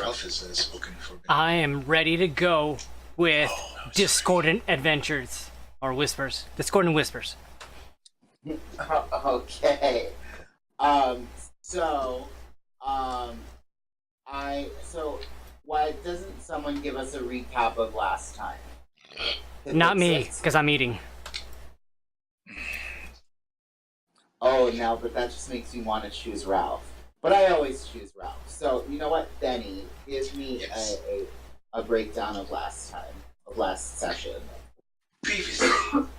Ralph has spoken for me. I am ready to go with Discordant Adventures. Or Whispers. Discordant Whispers. Okay. Why doesn't someone give us a recap of last time? Not me, because I'm eating. Oh, no, but that just makes me want to choose Ralph. But I always choose Ralph. So, you know what, Benny, give me a breakdown of last session. Previously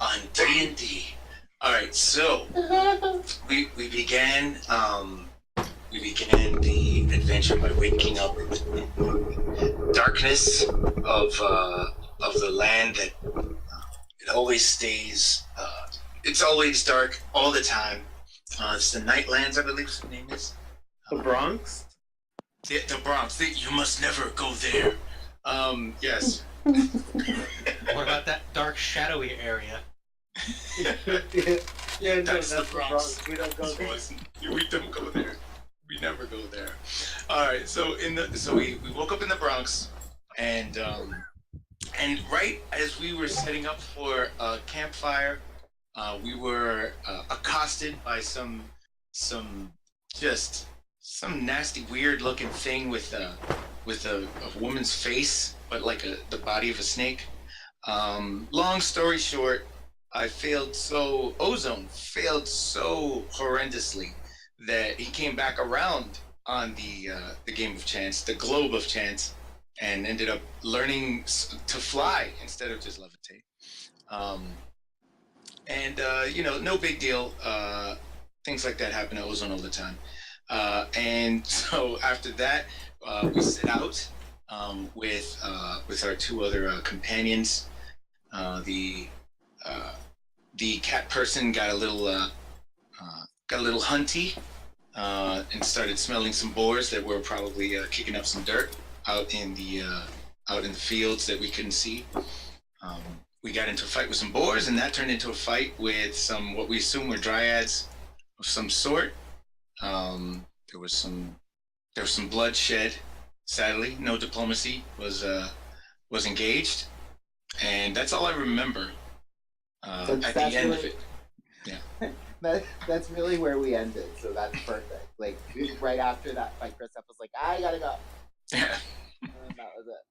on D&D. Alright, so we began the adventure by waking up in the darkness of the land that it always stays. It's always dark all the time. It's the Nightlands, I believe the name is. The Bronx? The Bronx. You must never go there. Yes. What about that dark, shadowy area? Yeah, That's no, the Bronx. We don't go there. We don't go there. We never go there. All right. So we woke up in the Bronx, and right as we were setting up for a campfire, we were accosted by some nasty, weird-looking thing with a woman's face, but like the body of a snake. Long story short, Ozone failed so horrendously that he came back around on the game of chance, the globe of chance, and ended up learning to fly instead of just levitate. No big deal. Things like that happen to Ozone all the time. And so after that, we set out with our two other companions. The cat person got a little hunty and started smelling some boars that were probably kicking up some dirt out in the fields that we couldn't see. We got into a fight with some boars, and that turned into a fight with some what we assume were dryads of some sort. There was some bloodshed. Sadly, no diplomacy was engaged, and that's all I remember. At the end of it, yeah. That's really where we ended, so that's perfect. Like right after that fight, Krzysztof was like, "I gotta go." Yeah. And that was it.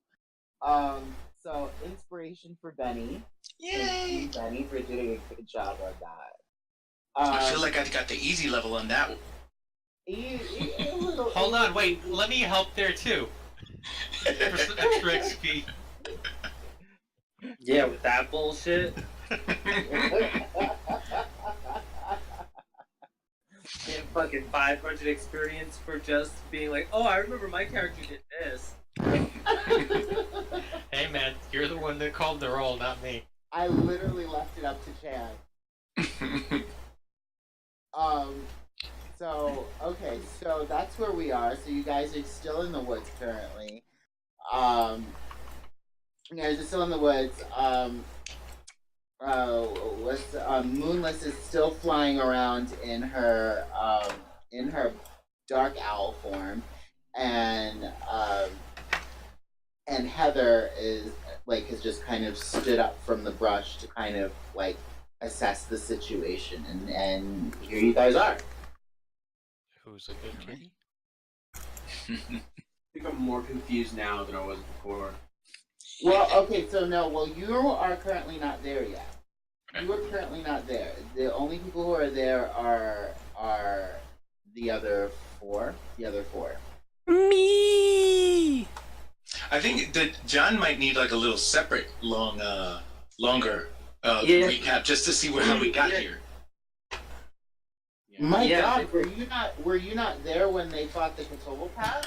So inspiration for Benny. Yay! Thank you, Benny, for doing a good job on that. I feel like I got the easy level on that one. Hold on, wait. Let me help there too. For some extra XP. Yeah, with that bullshit. Get fucking 500 experience for just being like, oh, I remember my character did this. Hey man, you're the one that called the roll, not me. I literally left it up to Chad. So that's where we are. So you guys are still in the woods currently. You guys are still in the woods. Moonless is still flying around in her dark owl form, and Heather has just kind of stood up from the brush to kind of like assess the situation, and here you guys are. Who's a good kitty? I think I'm more confused now than I was before. Well, okay, so you are currently not there yet. You are currently not there. The only people who are there are the other four. Me. I think that John might need like a little separate, longer recap just to see how we got here. My God, were you not there when they fought the Cthulhu Path?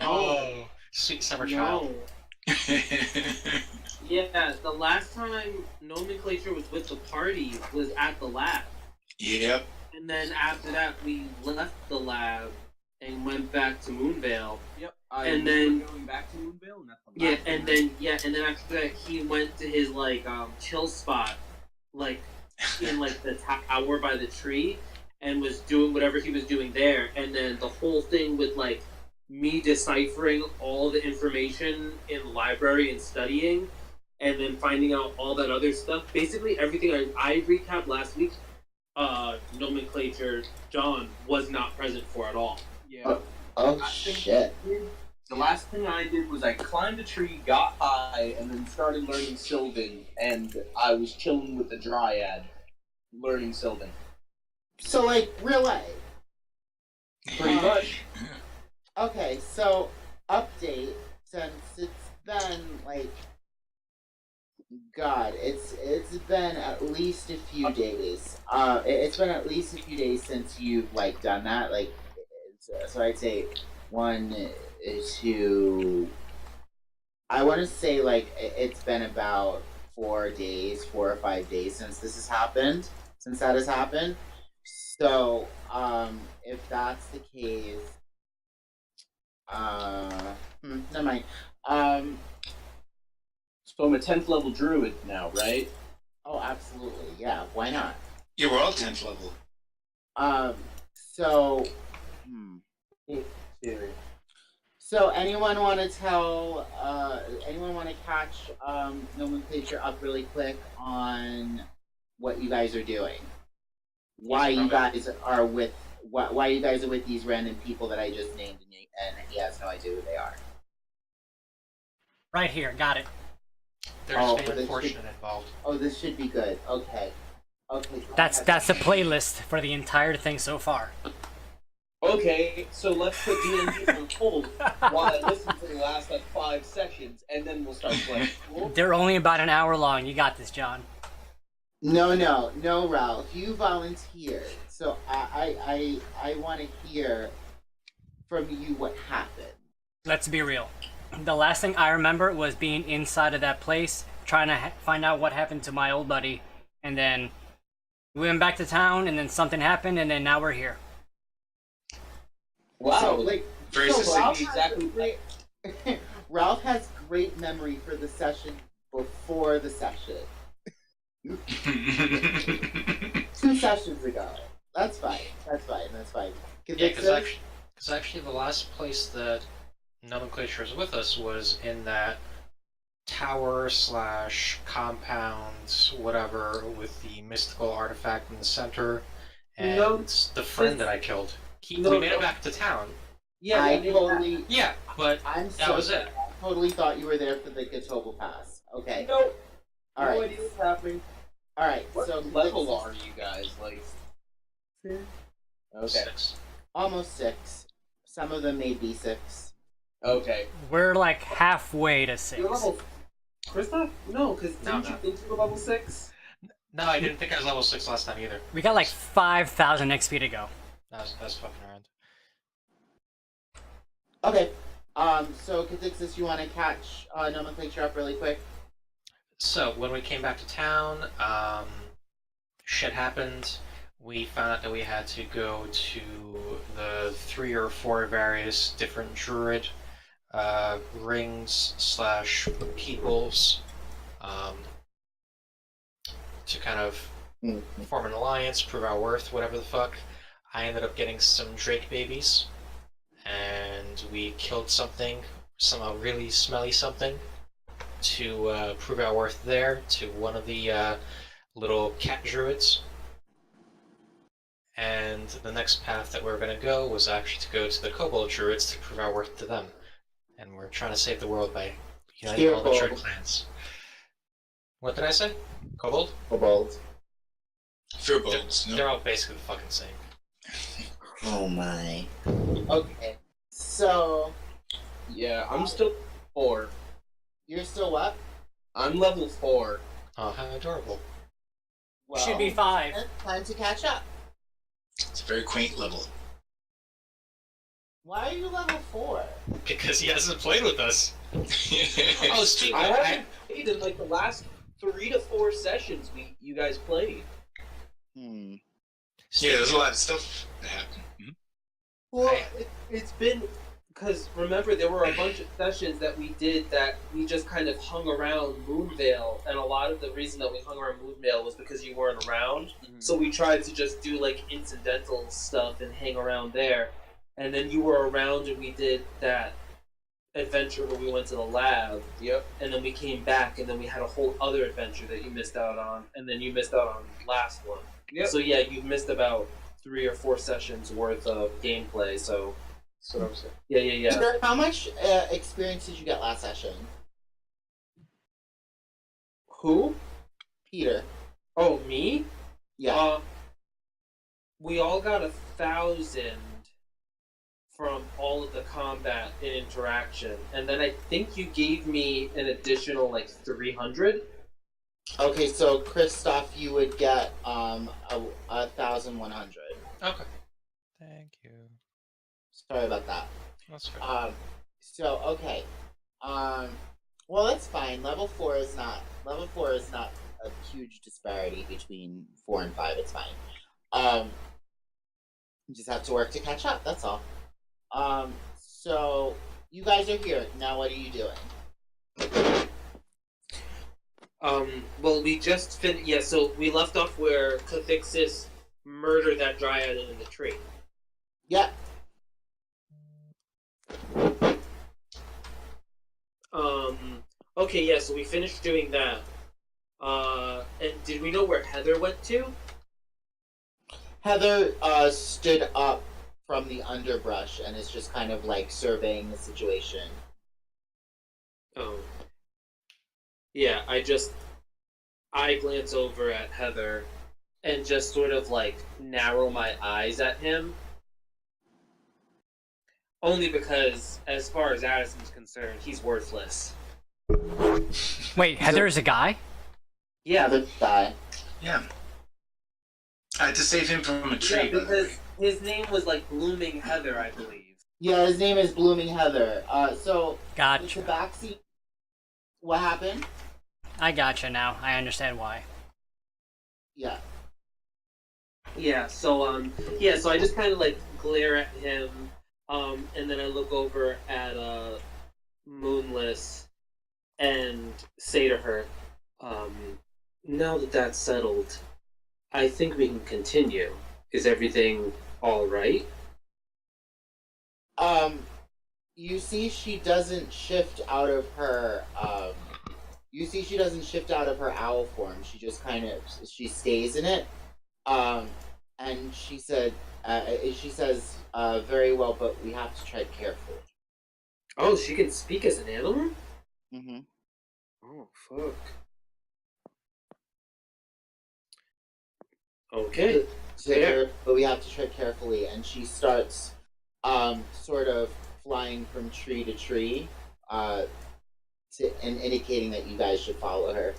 Oh, sweet summer child. Yeah, the last time Gnomenclature was with the party was at the lab. Yep. And then after that, we left the lab and went back to Moonvale. Yep. And then going back to Moonvale, and that's the yeah, last and then after that, he went to his chill spot, like in like the tower by the tree, and was doing whatever he was doing there. And then the whole thing with like me deciphering all the information in the library and studying, and then finding out all that other stuff. Basically, everything I recapped last week, Nomenclature John was not present for at all. Yeah. Oh, I think shit. The last thing I did was I climbed a tree, got high, and then started learning Sylvan, and I was chilling with the Dryad, learning Sylvan. So, like, real life. Pretty much. Okay, so, update, since it's been, like, God, it's been at least a few days. It's been at least a few days since you've, like, done that. Like, so I'd say 1, 2... I want to say, like, it's been about 4 or 5 days since that has happened. So, if that's the case, never mind. So I'm a 10th level druid now, right? Oh, absolutely, yeah. Why not? Yeah, we're all 10th level. So, Theory. So, anyone want to catch Nomenclature up really quick on what you guys are doing? Why you guys are with these random people that I just named, and he has no idea who they are. Right here, got it. There's fan fortunate involved. Oh, this should be good. Okay. That's the playlist for the entire thing so far. Okay, so let's put D&D on hold while I listen to the last, 5 sessions, and then we'll start playing. Cool? They're only about an hour long. You got this, John. No, Ralph. You volunteered, so I want to hear from you what happened. Let's be real. The last thing I remember was being inside of that place, trying to find out what happened to my old buddy, and then we went back to town, and then something happened, and then now we're here. Wow, So, like, Very so succinct. Ralph has great memory for the session before the session. 2 sessions ago. That's fine. Yeah, because actually the last place that Nomenclature was with us was in that tower / compound, whatever, with the mystical artifact in the center, and the friend that I killed. We made it back to town. Yeah, Yeah, but that was it. I totally thought you were there for the Gatoba Pass. Okay. No Alright. idea what's happening. Alright, What so level are you guys? Like, okay. 6. almost 6. Some of them may be 6. Okay. We're like halfway to 6. You're level... Krzysztof? No, because No, didn't you think you were level 6? No, I didn't think I was level 6 last time either. We got like 5,000 XP to go. That was fucking around. Okay. So Kha'Zix, you want to catch Nomenclature up really quick? So, when we came back to town, shit happened. We found out that we had to go to the 3 or 4 various different druid rings / peoples to kind of form an alliance, prove our worth, whatever the fuck. I ended up getting some Drake babies, and we killed something, somehow really smelly something, to prove our worth there to one of the little cat druids. And the next path that we were going to go was actually to go to the kobold druids to prove our worth to them. And we're trying to save the world by uniting all the druid clans. What did I say? Kobold? Kobold. Furbolgs. They're all basically the fucking same. Oh my. Okay. So, Yeah, I'm still 4. you're still what? I'm level 4. Oh, how adorable. Well, Should be 5. time to catch up. It's a very quaint level. Why are you level 4? Because he hasn't played with us. Oh, speaking I of, haven't played in like the last 3 to 4 sessions you guys played. Hmm. Yeah, there's a lot of stuff that happened. Mhm. Well, it's been... Because remember, there were a bunch of sessions that we did that we just kind of hung around Moonvale, and a lot of the reason that we hung around Moonvale was because you weren't around. So we tried to just do like incidental stuff and hang around there. and then you were around and we did that adventure where we went to the lab. Yep. And then we came back, and then we had a whole other adventure that you missed out on, and then you missed out on last one. Yep. So yeah, you've missed about 3 or 4 sessions worth of gameplay. So That's what I'm saying. yeah. Peter, how much experience did you get last session? Who? Peter. Oh, me? Yeah. We all got 1,000 from all of the combat and interaction, and then I think you gave me an additional like 300. Okay, so Krzysztof, you would get 1,100. Okay. Thank you. Sorry about that. That's fair. So okay. Well, that's fine. Level 4 is not a huge disparity between 4 and 5. It's fine. You just have to work to catch up. That's all. So you guys are here now. What are you doing? Well, we just finished. Yeah, so we left off where Cathixis murdered that dryad in the tree. Yeah. Okay, yeah, so we finished doing that. And did we know where Heather went to? Heather stood up from the underbrush and is just kind of like surveying the situation. Oh. Yeah, I glance over at Heather and just sort of like narrow my eyes at him. Only because, as far as Addison's concerned, he's worthless. Wait, Heather is a guy? Yeah, Heather died. Yeah. I had to save him from a tree. yeah, because his name was like Blooming Heather, I believe. Yeah, his name is Blooming Heather. So the Gotcha. tabaxi. What happened? I gotcha now. I understand why. Yeah. Yeah, so I just kind of like glare at him, and then I look over at Moonless and say to her, now that that's settled, I think we can continue. Is everything all right? You see, she doesn't shift out of her. Owl form. She just kind of stays in it. And she says, very well, but we have to tread carefully. Oh, she can speak as an animal? Mm-hmm. Oh, fuck. Okay. But we have to tread carefully, and she starts sort of flying from tree to tree, and indicating that you guys should follow her.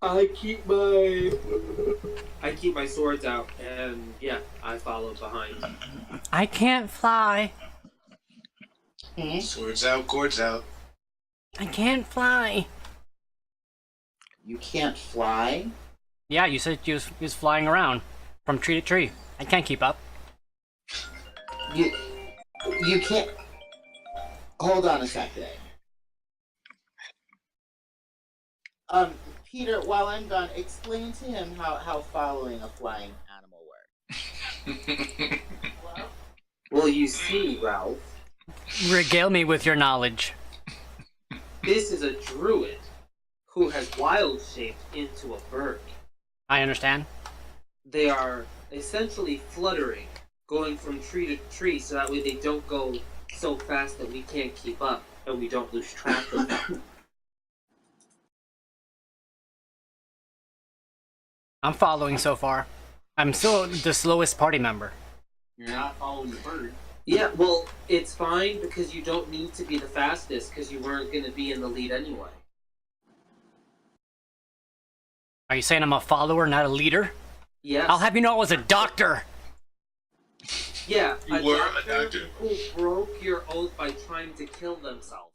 I keep my swords out, and yeah, I follow behind. I can't fly. Hmm? Swords out, cords out. I can't fly. You can't fly? Yeah, you said you was flying around from tree to tree. I can't keep up. You can't. Hold on a second. Peter, while I'm gone, explain to him how following a flying animal works. Well, you see, Ralph, Regale me with your knowledge. this is a druid who has wild shaped into a bird. I understand. They are essentially fluttering, going from tree to tree, so that way they don't go so fast that we can't keep up and we don't lose track of them. I'm following so far. I'm still the slowest party member. You're not following the bird. Yeah, well, it's fine because you don't need to be the fastest because you weren't going to be in the lead anyway. Are you saying I'm a follower, not a leader? Yes. I'll have you know I was a doctor. Yeah, You were a doctor. who broke your oath by trying to kill themselves.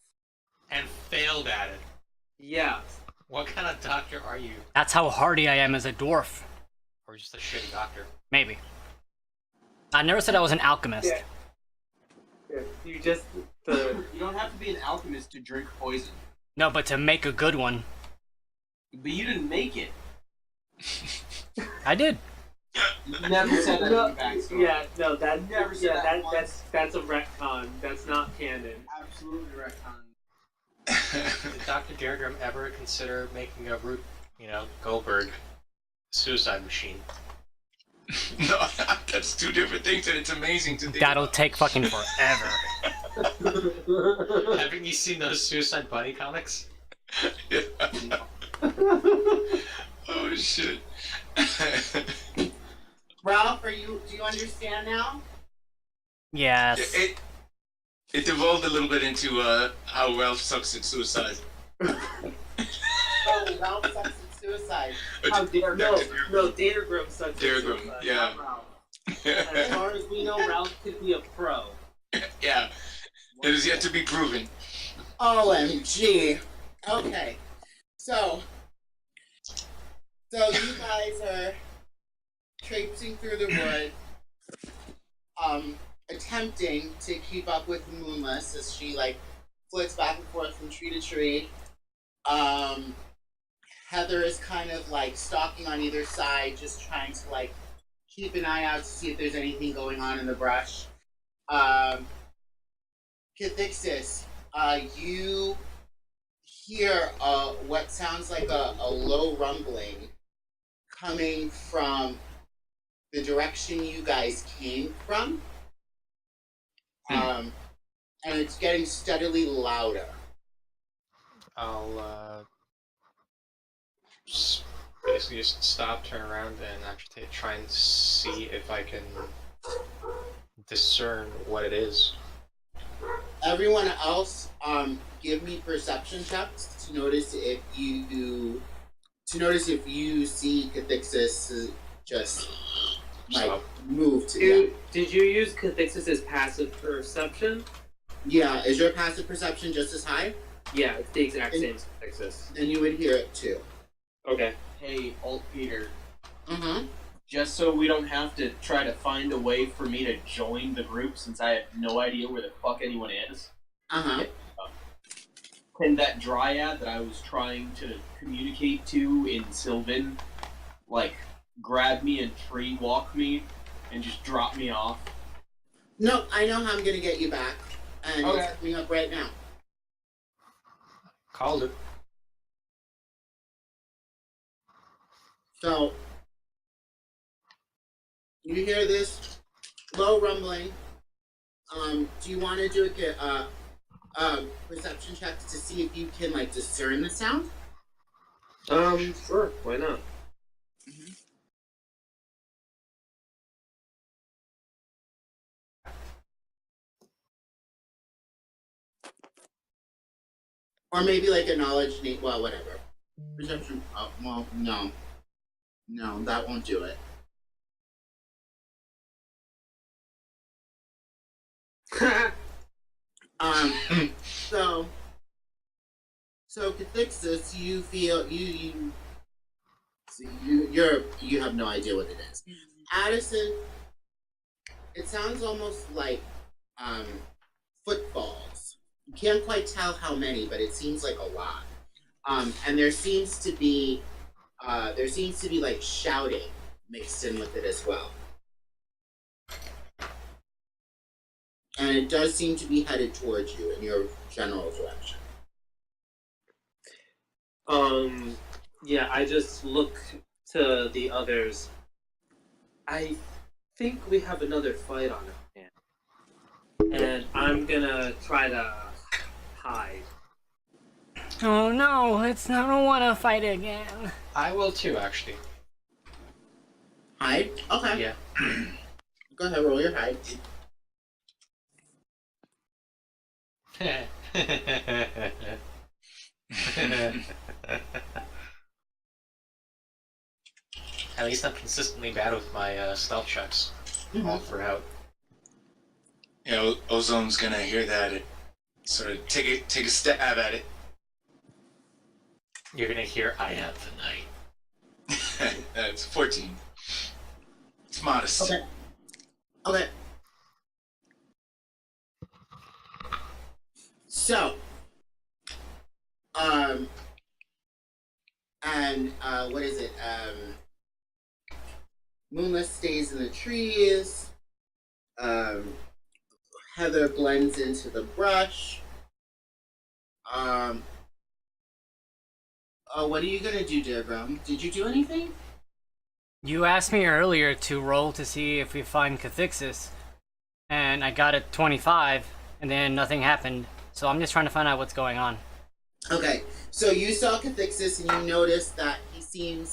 And failed at it. Yeah. What kind of doctor are you? That's how hardy I am as a dwarf. Or just a shitty doctor? Maybe. I never said I was an alchemist. Yeah. You just... You don't have to be an alchemist to drink poison. No, but to make a good one. But you didn't make it. I did. Never said that No, in the backstory. yeah, no, that Never said yeah, that that once. that's a retcon. That's not canon. Absolutely retcon. Did Dr. Daergram ever consider making a root, Goldberg suicide machine? No, that's two different things, and it's amazing to think. That'll about. take fucking forever. Haven't you seen those Suicide Bunny comics? Yeah. Oh shit. Ralph, do you understand now? Yes. It devolved a little bit into how Ralph sucks at suicide. Oh, Ralph sucks at suicide. How dare no Daergram sucks. at Daergram, suicide, yeah. not Ralph. As far as we know, Ralph could be a pro. Yeah. It is yet to be proven. OMG. Okay. So you guys are traipsing through the woods, attempting to keep up with Moonless as she flits back and forth from tree to tree. Heather is kind of stalking on either side, just trying to keep an eye out to see if there's anything going on in the brush. Cathixis, you hear what sounds like a low rumbling coming from the direction you guys came from. And it's getting steadily louder. I'll basically just stop, turn around, and actually try and see if I can discern what it is. Everyone else, give me perception checks to notice if you see Cathixis just move to. Did you use Cathixis' passive perception? Yeah, is your passive perception just as high? Yeah, it's the exact same as Cathixis. Then you would hear it too. Okay. Hey, Alt Peter. Mm-hmm. Just so we don't have to try to find a way for me to join the group since I have no idea where the fuck anyone is. Uh-huh. Can that dryad that I was trying to communicate to in Sylvan, grab me and tree walk me and just drop me off? No, I know how I'm gonna get you back. And Okay. it's coming up right now. Called it. So you hear this low rumbling. Do you want to do a perception check to see if you can discern the sound? Sure. Why not? Or maybe a knowledge, well, whatever. Perception. Oh, well, no. No, that won't do it. So Cathixis, you feel you have no idea what it is. Addison, it sounds almost like footfalls. You can't quite tell how many, but it seems like a lot. And there seems to be shouting mixed in with it as well. And it does seem to be headed towards you in your general direction. Yeah, I just look to the others. I think we have another fight on our hands. And I'm gonna try to hide. Oh no, I don't want to fight again. I will too, actually. Hide? Okay. Yeah. Go ahead, roll your hide. At least I'm consistently bad with my stealth checks. All throughout. Ozone's gonna hear that and sort of take a stab at it. You're gonna hear, I have the night. That's 14. It's modest. Okay. So, and what is it? Moonless stays in the trees. Heather blends into the brush. Oh, what are you gonna do, Daergram? Did you do anything? You asked me earlier to roll to see if we find Cathixis, and I got it 25, and then nothing happened. So I'm just trying to find out what's going on. Okay, so you saw Cathixis and you noticed that he seemed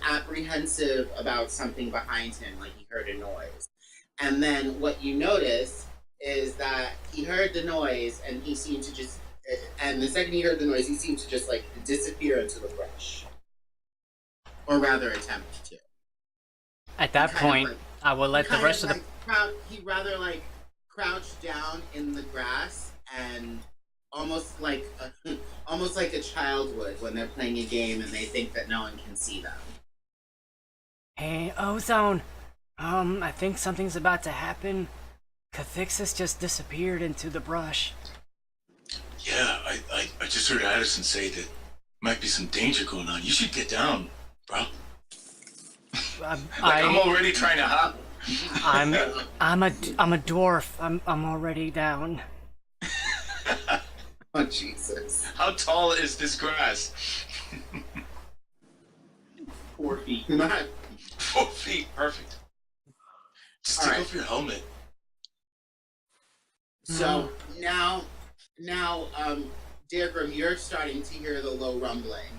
apprehensive about something behind him, like he heard a noise. And then what you notice is that he heard the noise and he seemed to just, and the second he heard the noise, he seemed to just like disappear into the brush. Or rather attempt to. At that point, I will let the rest of the... He rather like crouched down in the grass and almost like a child would when they're playing a game and they think that no one can see them. Hey, Ozone. I think something's about to happen. Cathixis just disappeared into the brush. Yeah, I just heard Addison say that might be some danger going on. You should get down, bro. I'm already trying to hop. I'm a dwarf. I'm already down. Oh Jesus! How tall is this grass? 4 feet. Not 4 feet, perfect. Just take off your helmet. so now, Daergram, you're starting to hear the low rumbling.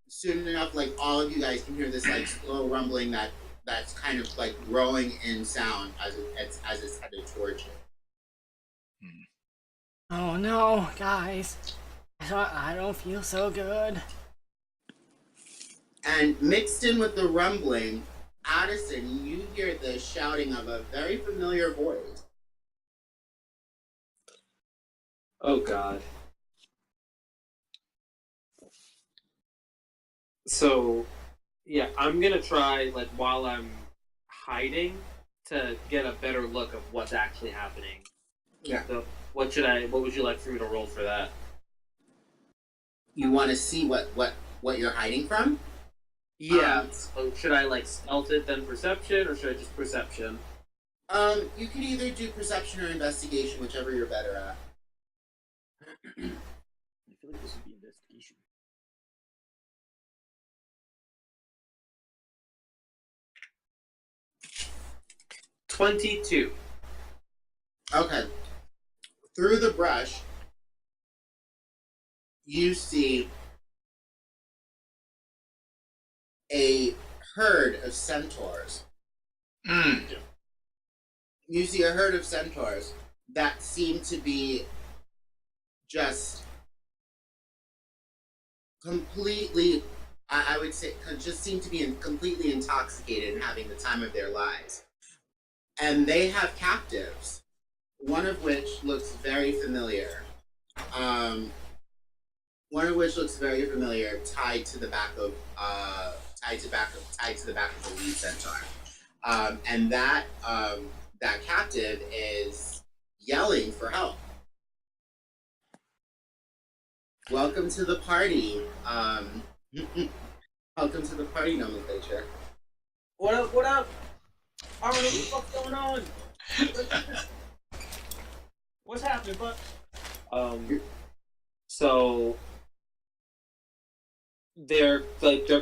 Soon enough, like all of you guys can hear this like slow rumbling that's kind of like growing in sound as it's headed towards you. Oh no, guys. I don't feel so good. And mixed in with the rumbling, Addison, you hear the shouting of a very familiar voice. Oh God. So, yeah, I'm gonna try, like, while I'm hiding, to get a better look of what's actually happening. Yeah. So, what would you like for me to roll for that? You want to see what you're hiding from? Yeah. So should I, like, stealth it, then perception, or should I just perception? You can either do perception or investigation, whichever you're better at. I feel like this would be investigation. $22. Okay. Through the brush, you see a herd of centaurs. You see a herd of centaurs that seem to be just completely, I would say, just seem to be completely intoxicated and having the time of their lives. And they have captives, one of which looks very familiar. Tied to the back of the lead centaur. And that captive is yelling for help. Welcome to the party. Welcome to the party, Nomenclature. What up? What up? I don't know what the fuck's going on. What's happening, bud? So they're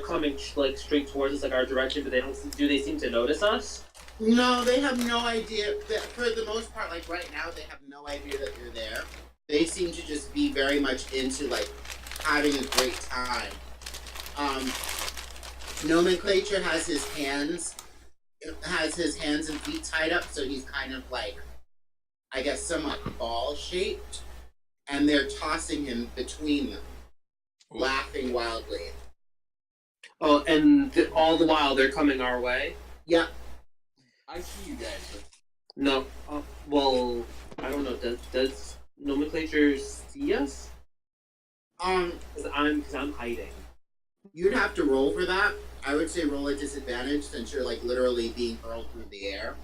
coming like straight towards us, like our direction, but do they seem to notice us? No, they have no idea. For the most part, like right now, they have no idea that you're there. They seem to just be very much into like having a great time. Nomenclature has his hands and feet tied up, so he's kind of like, I guess, somewhat ball-shaped, and they're tossing him between them, laughing wildly. Oh, and all the while they're coming our way? Yeah. I see you guys, but No. Well, I don't know. Does Nomenclature see us? Because I'm hiding. You'd have to roll for that. I would say roll at disadvantage since you're like literally being hurled through the air.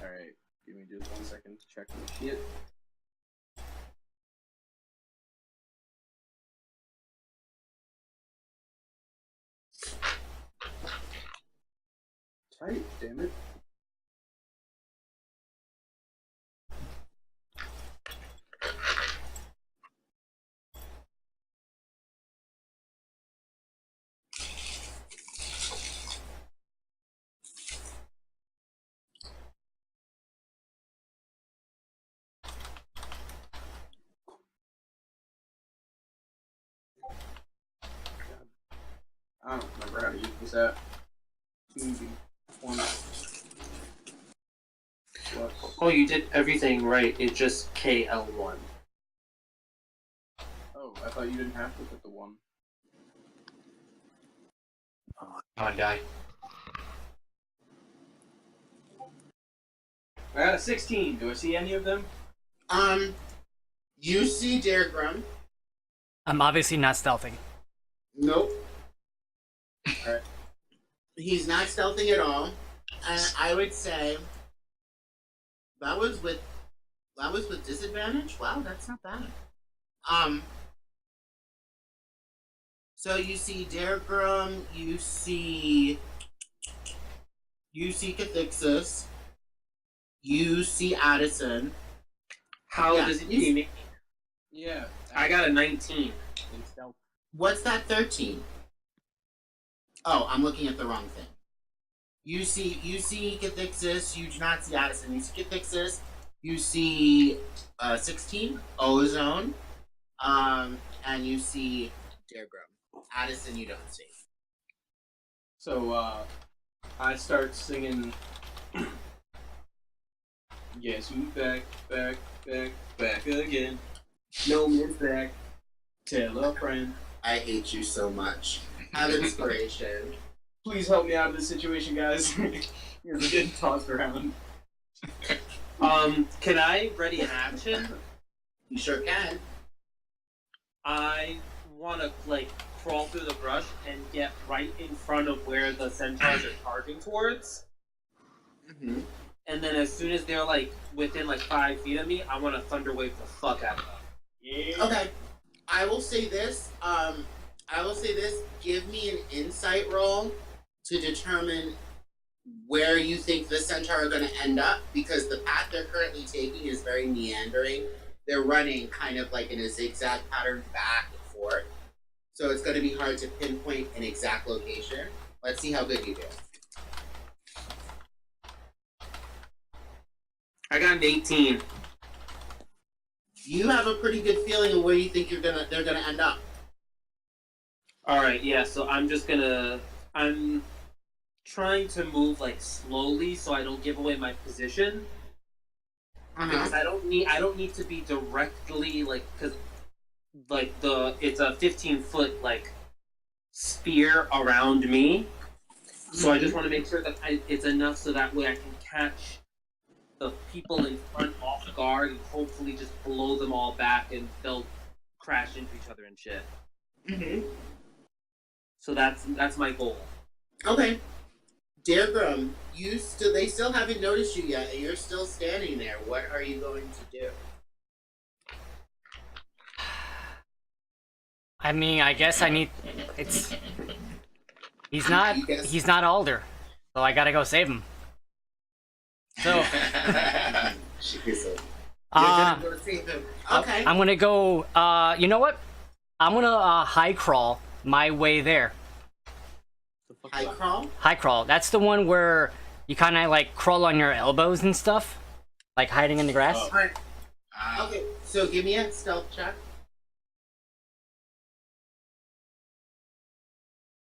alright. Give me just 1 second to check my shit. Type, damn it. I don't remember how to use this app. 2D 20 plus. Oh, you did everything right. It's just KL1. Oh, I thought you didn't have to put the 1. Come on, die. I got a 16. Do I see any of them? You see Daergram. I'm obviously not stealthing. Nope. Alright. He's not stealthing at all. And I would say that was with disadvantage? Wow, that's not bad. So you see Daergram, you see Cathixis, you see Addison. How Yeah, does it you- see me? Yeah. I got a 19. In stealth. What's that 13? Oh, I'm looking at the wrong thing. You see Cathixis, you do not see Addison. You see Cathixis, you see 16, Ozone, and you see Daergram. Addison you don't see. So, I start singing. Yes, who's back again. No man's back. Tell a friend. I hate you so much. Have inspiration. Please help me out of this situation, guys. You're getting tossed around. Can I ready an action? You sure can. I want to, like, crawl through the brush and get right in front of where the centaurs are charging towards. Mm-hmm. And then as soon as they're, like, within, like, 5 feet of me, I want to thunderwave the fuck out of them. Yeah. Okay. I will say this. Give me an insight roll to determine where you think the centaur are going to end up, because the path they're currently taking is very meandering. They're running kind of like in a zigzag pattern back and forth. So it's going to be hard to pinpoint an exact location. Let's see how good you do. I got an 18. You have a pretty good feeling of where you think they're gonna end up. Alright, yeah, so I'm trying to move, like, slowly so I don't give away my position. Because I don't need to be directly, like, because, like, it's a 15-foot, like, sphere around me. So I just want to make sure that it's enough so that way I can catch the people in front off guard and hopefully just blow them all back and they'll crash into each other and shit. Mm-hmm. So that's my goal. Okay. Daergram, they still haven't noticed you yet, and you're still standing there. What are you going to do? I mean, I guess I need. He's not Alder, so I gotta go save him. So. You're gonna go save him. Okay. I'm gonna go. You know what? I'm gonna high crawl my way there. High crawl? High crawl. That's the one where you kind of like crawl on your elbows and stuff, like hiding in the grass. All right. Okay, so give me a stealth check.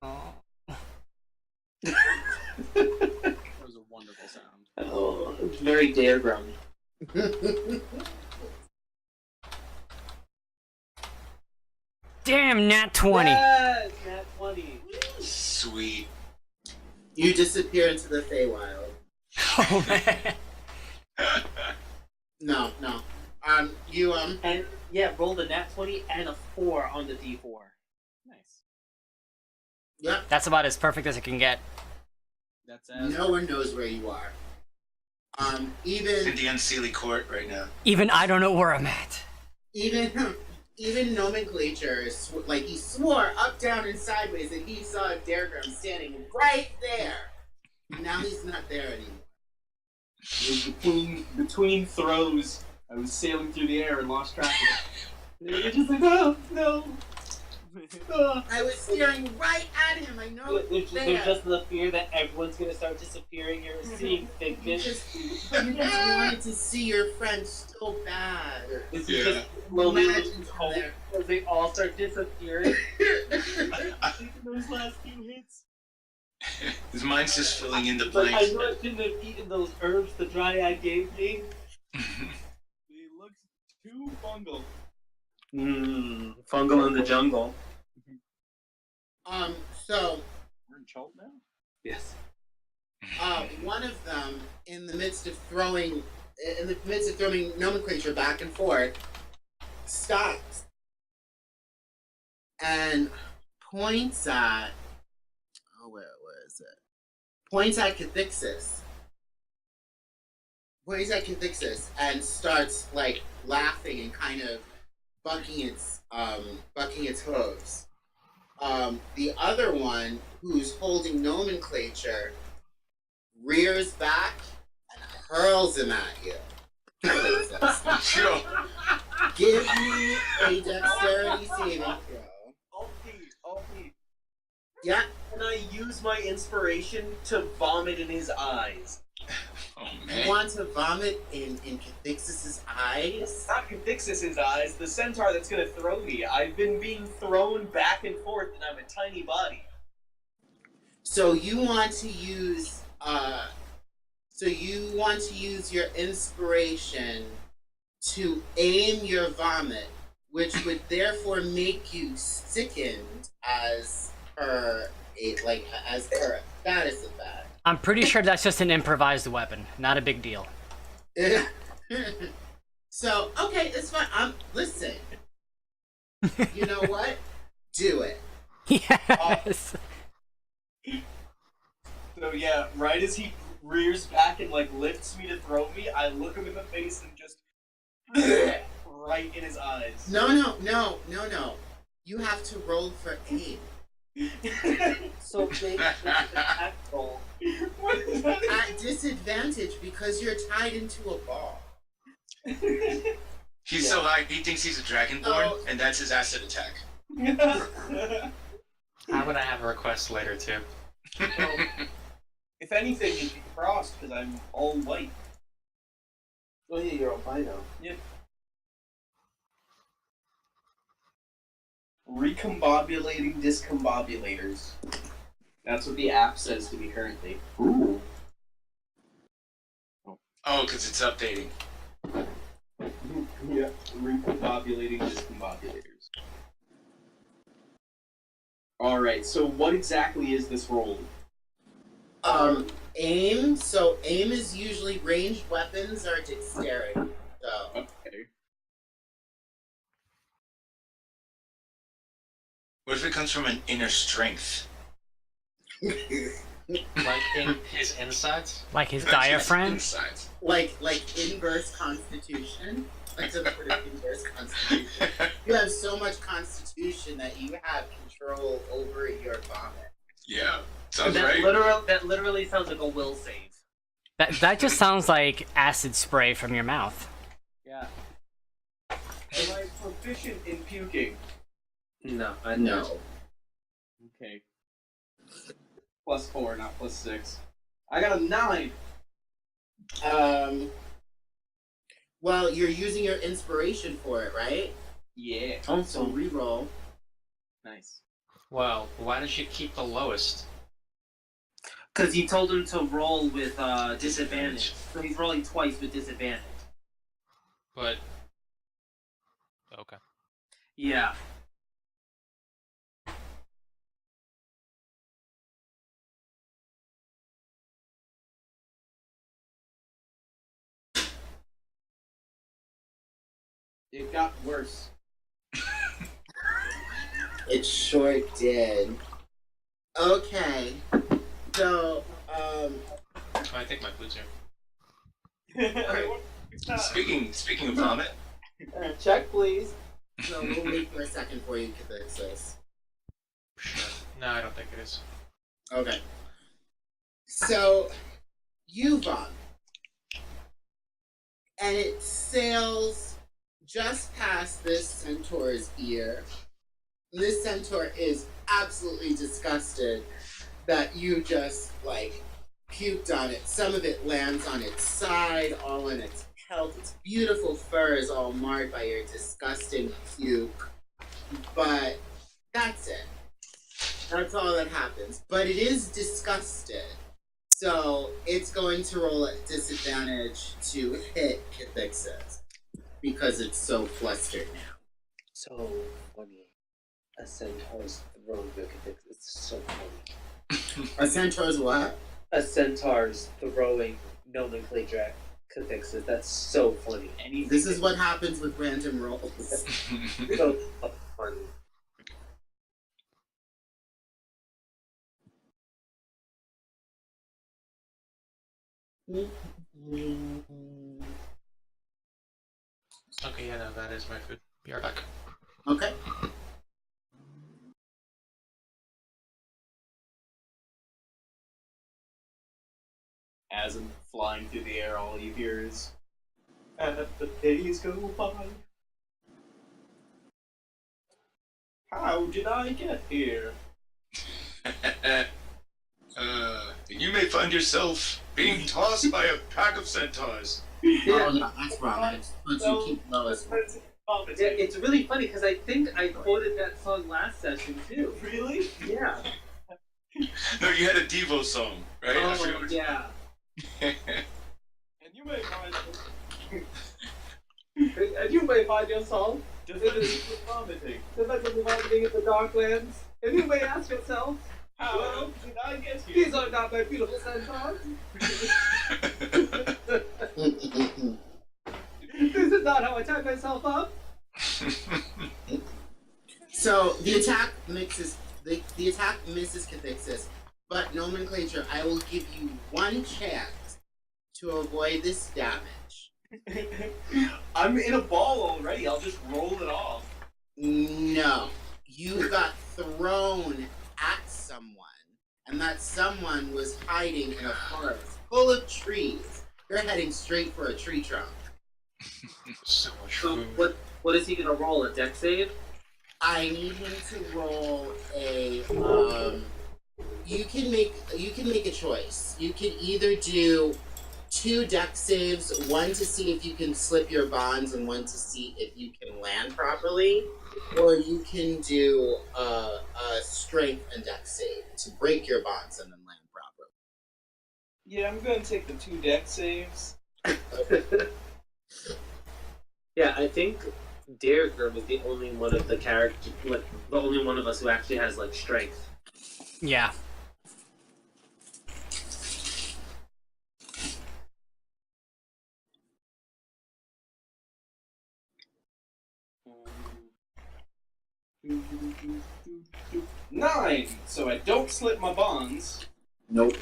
That was a wonderful sound. Oh, it's very Daergram. Damn, nat 20. Yes, nat 20. Sweet. You disappear into the Feywild. Oh man. No. You And yeah, rolled a nat 20 and a 4 on the D4. Nice. Yep. That's about as perfect as it can get. That's as No one knows where you are. In the Unseelie Court right now. Even I don't know where I'm at. Even Gnomenclature, he swore up, down, and sideways that he saw Daergram standing right there. Now he's not there anymore. Between throws, I was sailing through the air and lost track of it. You're just like, oh, no. I was staring right at him. I know There's it's just the fear that everyone's gonna start disappearing. You're seeing You figments. just wanted to see your friend so bad. This Yeah. is just slowly Imagine losing him hope there. as they all start disappearing. Taking those last few hits. His mind's just filling in the It's like, I blanks. knew I shouldn't have eaten those herbs the dryad gave me. It looks too fungal. Fungal in the jungle. So, We're in Chult now? Yes. one of them, in the midst of throwing nomenclature back and forth, stops and points at. Oh, where is it? Points at Cathixis. Points at Cathixis and starts like laughing and kind of bucking its hooves. The other one, who's holding nomenclature, rears back and hurls him at you. Sure. Give me a dexterity saving throw. OP. Yeah. Can I use my inspiration to vomit in his eyes? Oh You man. want to vomit in Cathixis' eyes? Not Cathixis' eyes, the centaur that's gonna throw me. I've been being thrown back and forth and I'm a tiny body. So you want to use your inspiration to aim your vomit, which would therefore make you sickened as per status of that. I'm pretty sure that's just an improvised weapon. Not a big deal. So, okay, it's fine. Listen. You know what? Do it. Yes. So yeah, right as he rears back and like lifts me to throw me, I look him in the face and just right in his eyes. No. You have to roll for aim. So big attack roll. What is that? At disadvantage because you're tied into a ball. He's so high, he thinks he's a dragonborn, Oh. and that's his acid attack. How would I have a request later too? If anything, you'd be frost because I'm all white. Oh yeah, you're albino. Recombobulating discombobulators. That's what the app says to me currently. Ooh. Oh, because it's updating. Yeah, recombobulating discombobulators. Alright, so what exactly is this roll? Aim. So aim is usually ranged weapons or dexterity. So Okay. What if it comes from an inner strength? Like in his insides? Like his diaphragm. Insides. like inverse constitution. Like to put it inverse constitution. You have so much constitution that you have control over your vomit. Yeah, sounds That right. literally sounds like a will save. That just sounds like acid spray from your mouth. Yeah. Am I proficient in puking? No, No. Okay. +4, not +6. I got a 9! Well, you're using your inspiration for it, right? Yeah. So reroll. Nice. Well, why did you keep the lowest? Because you told him to roll with disadvantage. So he's rolling twice with disadvantage. But okay. Yeah. It got worse. It sure did. Okay. So, I think my boots are. Speaking of vomit, check please. So we'll wait for a second for you to fix this. Sure. No, I don't think it is. Okay. So you run, and it sails just past this centaur's ear. This centaur is absolutely disgusted that you just like puked on it. Some of it lands on its side, all in its pelt. Its beautiful fur is all marred by your disgusting puke. But that's it. That's all that happens. But it is disgusted. So it's going to roll at disadvantage to hit Cathixis because it's so flustered now. So funny. A centaur's throwing the Cathixis. It's so funny. A centaur's what? A centaur's throwing nomenclature at Cathixis. That's so funny. This is what happens with random rolls. So funny. Okay, yeah, no, that is my food. Be right back. Okay. As I'm flying through the air, all you hear is, "As the days go by, how did I get here?" You may find yourself being tossed by a pack of centaurs. Oh, no, that's wrong. It's supposed to keep lowest. Yeah, it's really funny because I think I quoted that song last session too. Really? Yeah. No, you had a Devo song, right? I forgot Oh, what- yeah. And you may find And you may find yourself definitively vomiting. defensively vomiting in the Darklands. And you may ask yourself, How did I get here? these are not my beautiful centaurs. This is not how I tie myself up. So the attack misses Cathixis, but Nomenclature, I will give you one chance to avoid this damage. I'm in a ball already. I'll just roll it off. No. You got thrown at someone, and that someone was hiding in a forest full of trees. You're heading straight for a tree trunk. So much So food. what is he gonna roll? A deck save? I need him to roll a you can make a choice. You can either do 2 deck saves, one to see if you can slip your bonds and one to see if you can land properly, or you can do a strength and deck save to break your bonds and then land properly. Yeah, I'm going to take the 2 deck saves. Yeah, I think Daergram is the only one of the characters, like the only one of us who actually has like strength. Yeah. Nine, so I don't slip my bonds. Nope.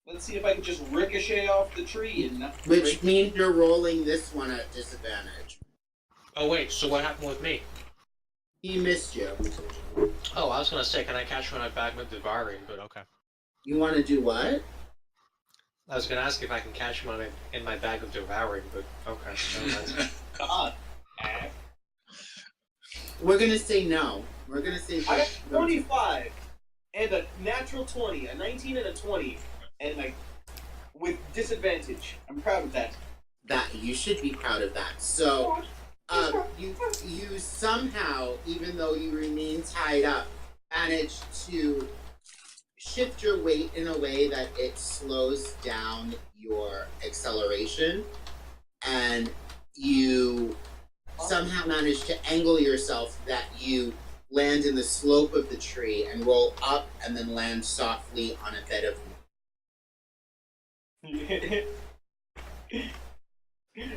Let's see if I can just ricochet off the tree and not Which break- means you're rolling this one at disadvantage. Oh wait, so what happened with me? He missed you. Oh, I was gonna say, can I catch one at bag with devouring? But okay. You want to do what? I was gonna ask if I can catch one in my bag of devouring, but okay. Never mind. God. We're gonna say no. We're gonna say I got 25 and a natural 20, a 19 and a 20, and like with disadvantage. I'm proud of that. that. You should be proud of that. So, you somehow, even though you remain tied up, manage to shift your weight in a way that it slows down your acceleration, and you somehow manage to angle yourself that you land in the slope of the tree and roll up and then land softly on a bed of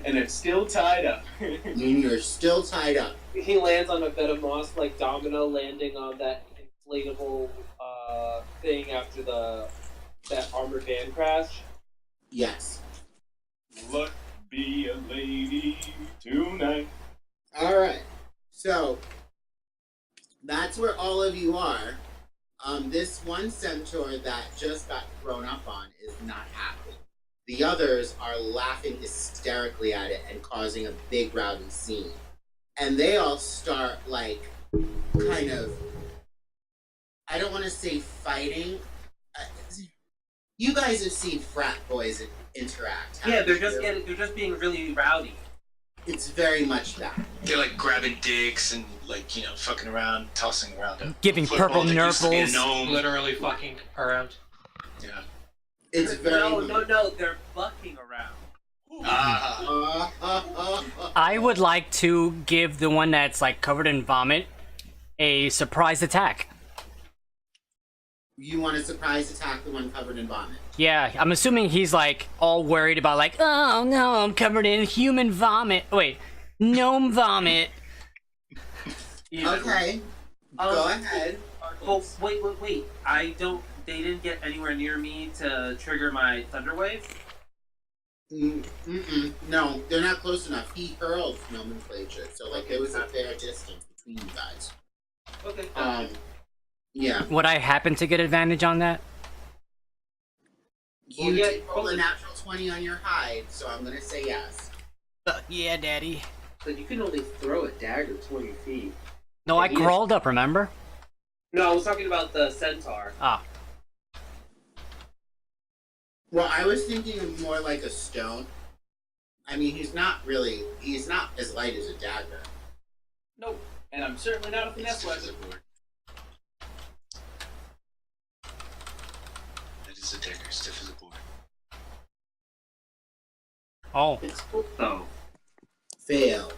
And I'm still tied up. and you're still tied up. He lands on a bed of moss like Domino landing on that inflatable thing after that armored van crash. Yes. Luck be a lady tonight. All right. So that's where all of you are. This one centaur that just got thrown up on is not happy. The others are laughing hysterically at it and causing a big rowdy scene. And they all start, like, kind of, I don't want to say fighting. You guys have seen frat boys interact. Yeah, they're just being really rowdy. It's very much that. They're like grabbing dicks and like, you know, fucking around, tossing around. Giving Football purple that used to be a nurples. gnome. Literally fucking around. Yeah. It's very No, they're bucking around. I would like to give the one that's like covered in vomit a surprise attack. You want to surprise attack the one covered in vomit? Yeah, I'm assuming he's like all worried about like, oh no, I'm covered in human vomit. Wait, gnome vomit. Okay. Go ahead. Oh, wait. They didn't get anywhere near me to trigger my thunder wave? No, they're not close enough. He hurled Gnomenclature, so like there was a fair distance between you guys. Okay. Yeah. Would I happen to get advantage on that? You did roll a natural 20 on your hide, so I'm gonna say yes. Yeah, daddy. But you can only throw a dagger 20 feet. No, I crawled up, remember? No, I was talking about the centaur. Ah. Well, I was thinking of more like a stone. I mean, he's not as light as a dagger. Nope. And I'm certainly not a finesse weapon. That is a dagger, stiff as a board. Oh. It's cool though. Fail.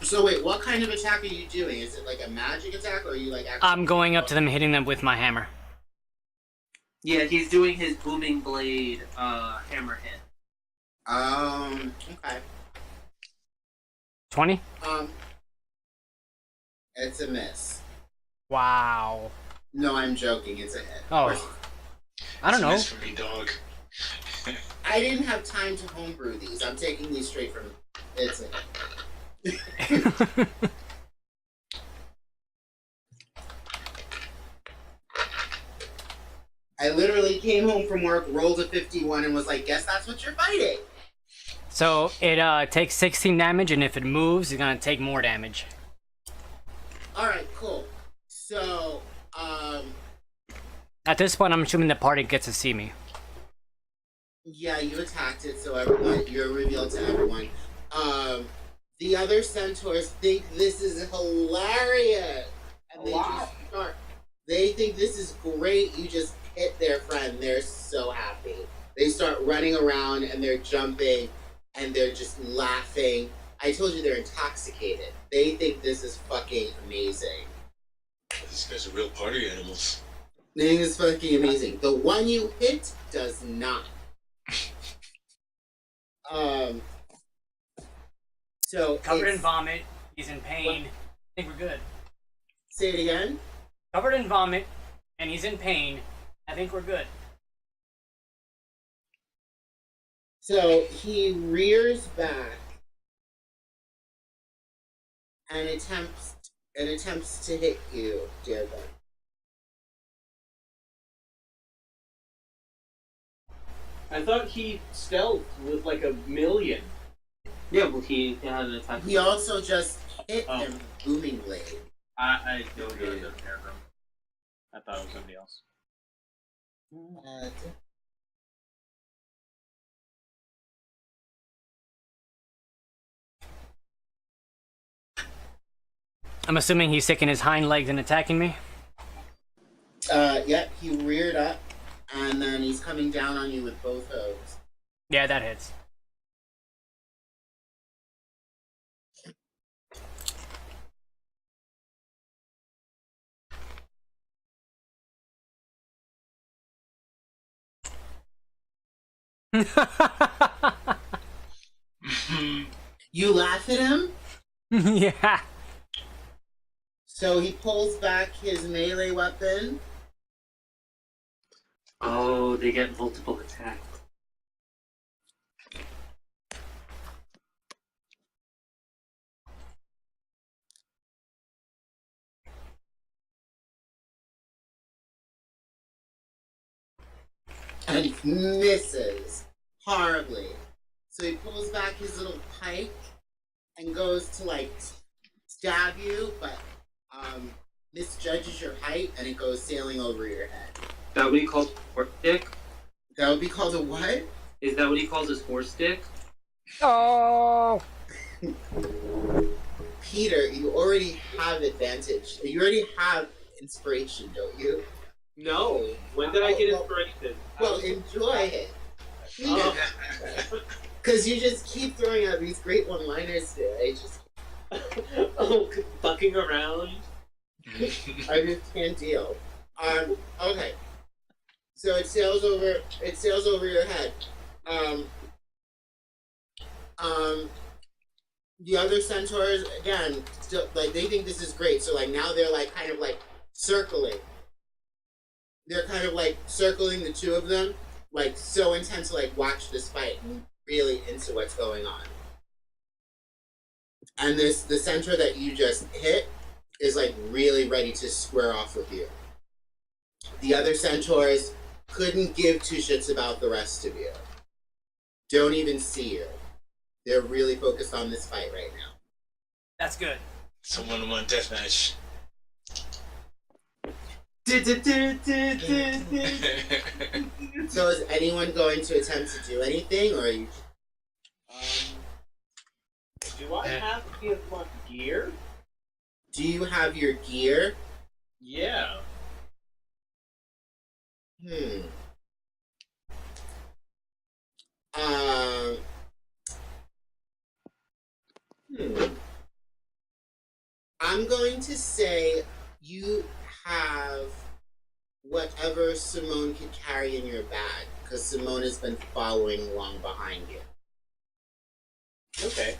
So wait, what kind of attack are you doing? Is it like a magic attack, or are you like actually... I'm going up to them, hitting them with my hammer. Yeah, he's doing his booming blade hammer hit. Okay. 20? It's a miss. Wow. No, I'm joking. It's a hit. Oh. I don't know. It's a miss for me, dog. I didn't have time to homebrew these. I'm taking these straight from... It's a hit. I literally came home from work, rolled a 51, and was like, guess that's what you're fighting. So it takes 16 damage, and if it moves, it's gonna take more damage. Alright, cool. So, At this point, I'm assuming the party gets to see me. yeah, you attacked it, so everyone, you're revealed to everyone. The other centaurs think this is hilarious. And they just start. They think this is great. You just hit their friend. They're so happy. They start running around and they're jumping and they're just laughing. I told you they're intoxicated. They think this is fucking amazing. These guys are real party animals. They think it's fucking amazing. The one you hit does not. So Covered in vomit, he's in pain. I think we're good. Say it again. Covered in vomit, and he's in pain. I think we're good. So he rears back and attempts to hit you, Daergram. I thought he stealthed with like a million. Yeah, well, he had an attack. He also just hit him with booming blade. I don't know the Daergram. I thought it was somebody else. I'm assuming he's sticking his hind legs and attacking me. Yep, he reared up, and then he's coming down on you with both hooves. Yeah, that hits. You laugh at him? Yeah. So he pulls back his melee weapon. Oh, they get multiple attacks. and misses horribly. So he pulls back his little pike and goes to like stab you, but misjudges your height and it goes sailing over your head. That what he calls horse stick? That would be called a what? Is that what he calls his horse stick? Oh! Peter, you already have advantage. You already have inspiration, don't you? No. When did I get inspiration? Well, enjoy it. Oh. Because you just keep throwing out these great one-liners today. Oh, fucking around. I just can't deal. Okay. So it sails over your head. The other centaurs, again, still, like, they think this is great. So, like, now they're, like, kind of, like, circling. They're kind of, like, circling the two of them, like, so intent to, like, watch this fight and really into what's going on. And the centaur that you just hit is, like, really ready to square off with you. The other centaurs couldn't give two shits about the rest of you. Don't even see you. They're really focused on this fight right now. That's good. It's a 1-on-1 deathmatch. So is anyone going to attempt to do anything, or are you... Do I have to give my gear? Do you have your gear? Yeah. I'm going to say you have whatever Simone can carry in your bag, because Simone has been following along behind you. Okay.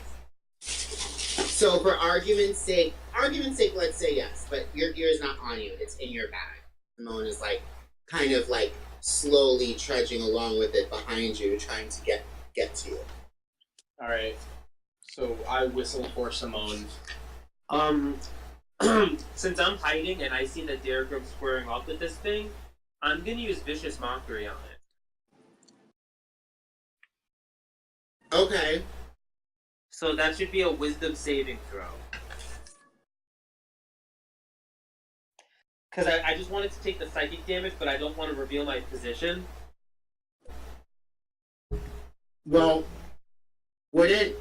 So for argument's sake, let's say yes, but your gear is not on you, it's in your bag. Simone is like, kind of like, slowly trudging along with it behind you, trying to get to you. Alright. So I whistle for Simone. Since I'm hiding and I see that Daergram's squaring off with this thing, I'm gonna use Vicious Mockery on it. Okay. So that should be a Wisdom saving throw. Because I just wanted to take the psychic damage, but I don't want to reveal my position. Well, wouldn't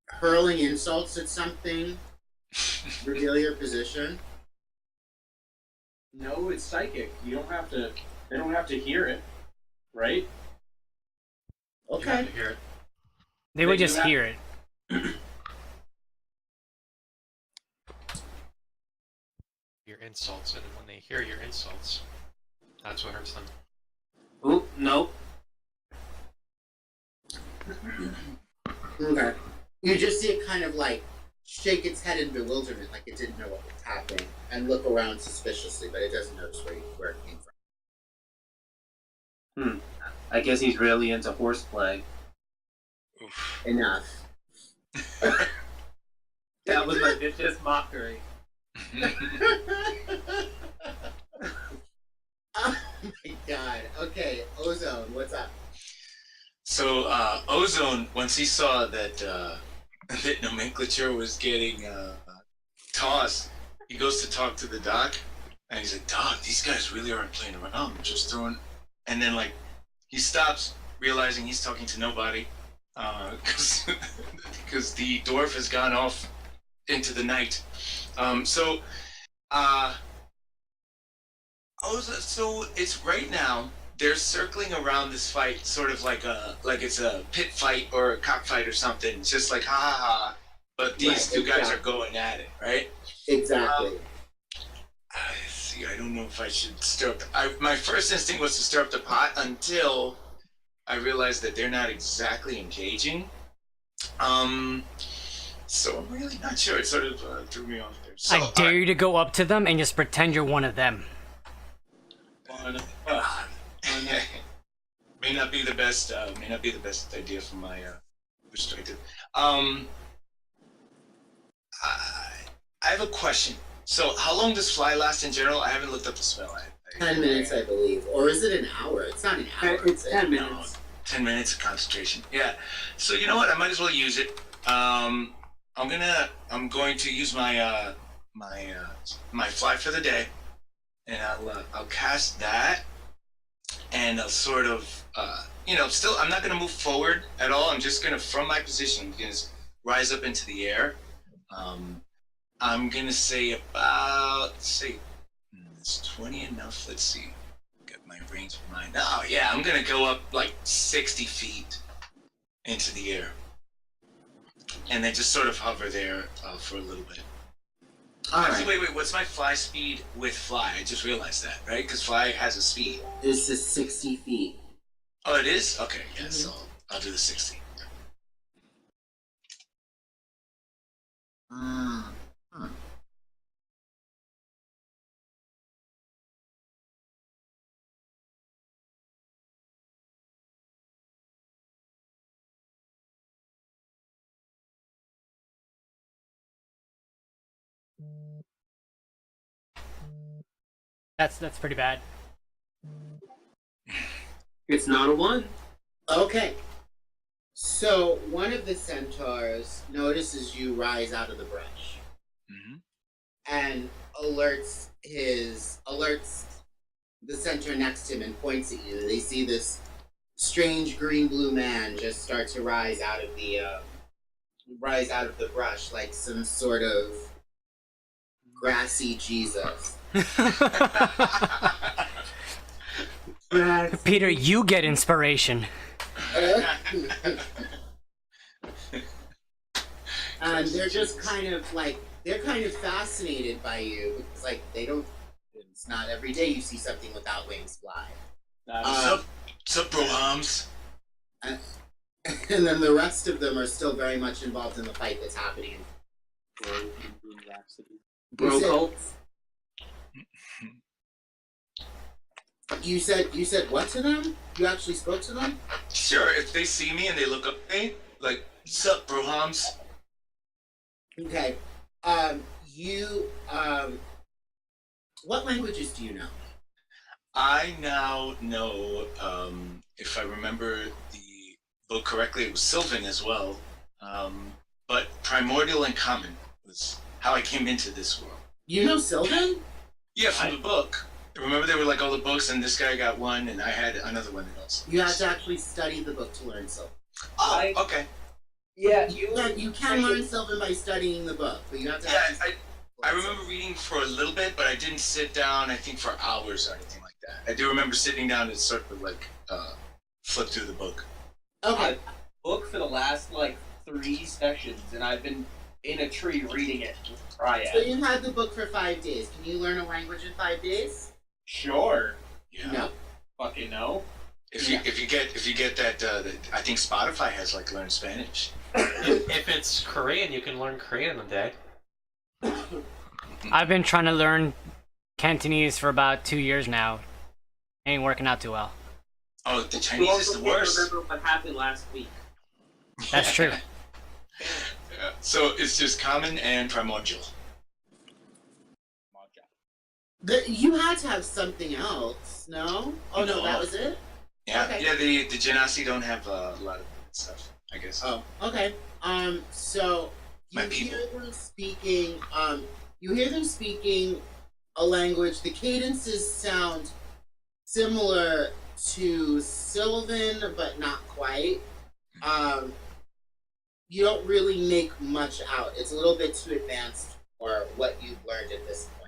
hurling insults at something reveal your position? No, it's psychic. You don't have to. They don't have to hear it, right? You have Okay. to hear it. They would Then you just have- hear it. Your insults, and when they hear your insults, that's what hurts them. Oop, nope. Okay. You just see it kind of like shake its head in bewilderment, like it didn't know what was happening, and look around suspiciously, but it doesn't notice where it came from. I guess he's really into horseplay. Enough. That was my Vicious Mockery. Oh my god. Okay, Ozone, what's up? So Ozone, once he saw that that Nomenclature was getting tossed, he goes to talk to the doc, and he's like, "Doc, these guys really aren't playing around. They're just throwing." And then like he stops, realizing he's talking to nobody, because the dwarf has gone off into the night. So it's right now. They're circling around this fight, sort of like it's a pit fight or a cockfight or something. It's just like ha ha ha. But these Right, two guys are exactly. going at it, right? Exactly. I don't know if I should stir up. My first instinct was to stir up the pot until I realized that they're not exactly engaging. So I'm really not sure. It sort of threw me off there. So, I dare you to go up to them and just pretend you're one of them. May not be the best. May not be the best idea from my perspective. I have a question. So, how long does fly last in general? I haven't looked up the spell. I 10 minutes, I believe. Or is it an hour? It's not an hour. It's 10 No, minutes. 10 minutes of concentration. Yeah. So you know what? I might as well use it. I'm going to use my my fly for the day, and I'll cast that, and I'll sort of still I'm not gonna move forward at all. I'm just gonna from my position just rise up into the air. I'm gonna say is 20 enough? Let's see. Get my range of mine. Oh yeah, I'm gonna go up like 60 feet into the air, and then just sort of hover there for a little bit. Actually, wait. What's my fly speed with fly? I just realized that, right? Because fly has a speed. This is 60 feet. Oh, it is? Okay, yeah, so I'll do the 60. That's pretty bad. It's not a 1. Okay. So one of the centaurs notices you rise out of the brush and alerts the centaur next to him and points at you. They see this strange green-blue man just start to rise out of the brush like some sort of grassy Jesus. Peter, you get inspiration. And they're just kind of fascinated by you because it's not every day you see something without wings fly. Sup, bro arms? And then the rest of them are still very much involved in the fight that's happening. Bro cults. You said what to them? You actually spoke to them? Sure, if they see me and they look up at me, like, sup, bro arms? Okay. What languages do you know? I now know, if I remember the book correctly, it was Sylvan as well. But Primordial and Common was how I came into this world. You know Sylvan? Yeah, from the book. Remember there were like all the books and this guy got one and I had another one also. You have to actually study the book to learn Sylvan. Oh, okay. Yeah, you can learn Sylvan by studying the book, but you have to I remember reading for a little bit, but I didn't sit down, I think, for hours or anything like that. I do remember sitting down and sort of like flip through the book. Okay. I've booked for the last 3 sessions, and I've been in a tree reading it with Triad. So you had the book for 5 days. Can you learn a language in 5 days? Sure. Yeah. No. Fucking no. If you get that, I think Spotify has learn Spanish. If it's Korean, you can learn Korean in a day. I've been trying to learn Cantonese for about 2 years now. Ain't working out too well. Oh, the Chinese is the worst. Remember what happened last week? That's true. Yeah. So it's just Common and Primordial. You had to have something else, no? Oh no, that was it? Yeah, Okay. yeah. The Genasi don't have a lot of stuff, I guess. Oh, okay. So you My people. hear them speaking. You hear them speaking a language. The cadences sound similar to Sylvan, but not quite. You don't really make much out. It's a little bit too advanced for what you've learned at this point.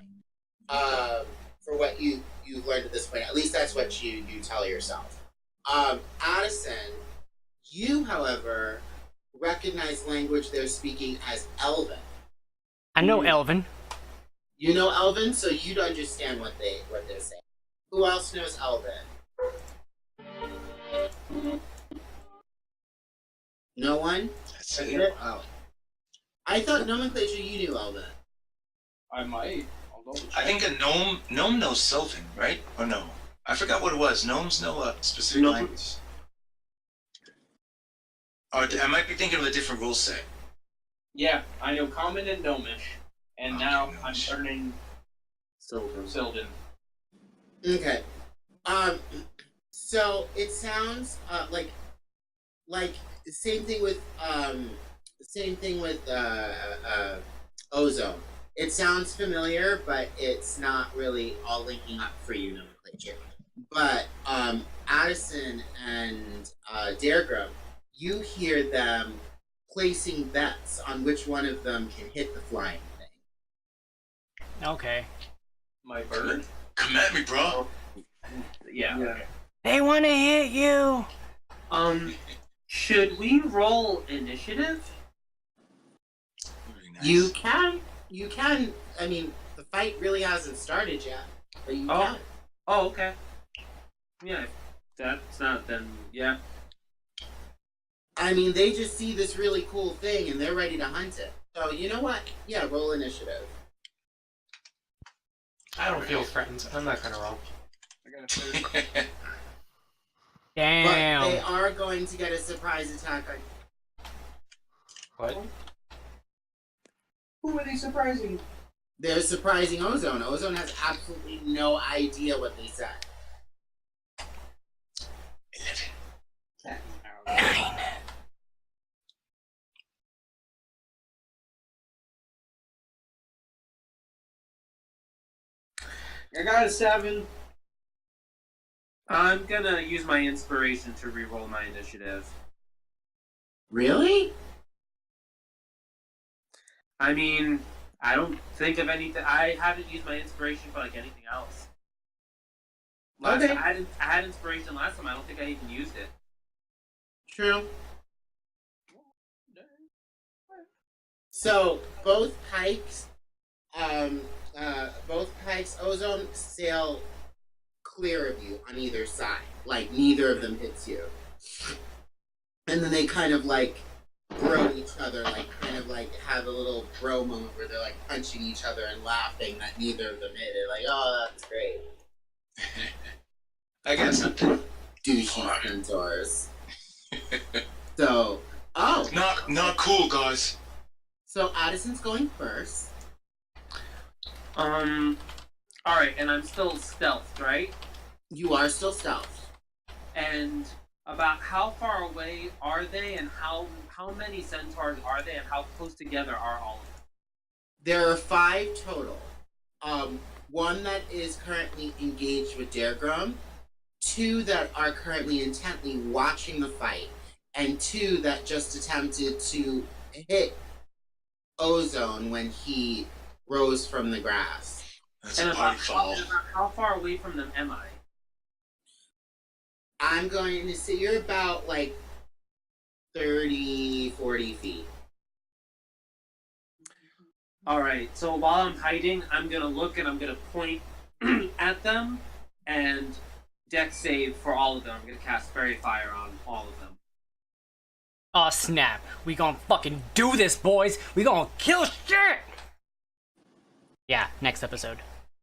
For what you've learned at this point, at least that's what you tell yourself. Addison, you, however, recognize language they're speaking as Elven. I know Elven. You know Elven, so you'd understand what they're saying. Who else knows Elven? No one? That's That's it. it? Wow. I thought Nomenclature you knew Elven. I might. I'll double check. I think a gnome knows Sylvan, right? Or no? I forgot what it was. Gnomes know a specific No. language. Or I might be thinking of a different rule set. Yeah, I know Common and Gnomish, and Oh, now I'm Gnomish. learning Sylvan. Sylvan. Okay. So it sounds like same thing with Ozone. It sounds familiar, but it's not really all linking up for you, Nomenclature. But Addison and Daergram, you hear them placing bets on which one of them can hit the flying thing. Okay. My bird. Come at me, bro. Yeah. Okay. They want to hit you. Should we roll initiative? Very nice. You can. I mean, the fight really hasn't started yet, but you Oh. can. Oh, okay. Yeah, if that's not then. Yeah. I mean, they just see this really cool thing and they're ready to hunt it. So you know what? Yeah, roll initiative. I don't feel threatened. I'm not gonna roll. I got a 30. Damn. But they are going to get a surprise attack on. What? Who are they surprising? They're surprising Ozone. Ozone has absolutely no idea what they said. 11. 9. I got a 7. I'm gonna use my inspiration to re-roll my initiative. Really? I mean, I don't think of anything. I haven't used my inspiration for like anything else. Okay. I had inspiration last time. I don't think I even used it. True. So both pikes, Ozone sail clear of you on either side. Like neither of them hits you, and then they kind of like bro each other, like kind of like have a little bro moment where they're like punching each other and laughing that neither of them hit it. Like, oh, that's great. I got something. Douchey centaurs. So, oh, Not cool, guys. so Addison's going first. All right, and I'm still stealthed, right? You are still stealthed. And about how far away are they, and how many centaurs are they, and how close together are all of them? There are 5 total. One that is currently engaged with Daergram, 2 that are currently intently watching the fight, and 2 that just attempted to hit Ozone when he rose from the grass. That's And a party foul. about how far away from them am I? I'm going to say you're about like 30, 40 feet. All right, so while I'm hiding, I'm gonna look and I'm gonna point at them, and dex save for all of them. I'm gonna cast Fairy Fire on all of them. Oh snap. We gonna fucking do this, boys. We gonna kill shit. Yeah, next episode.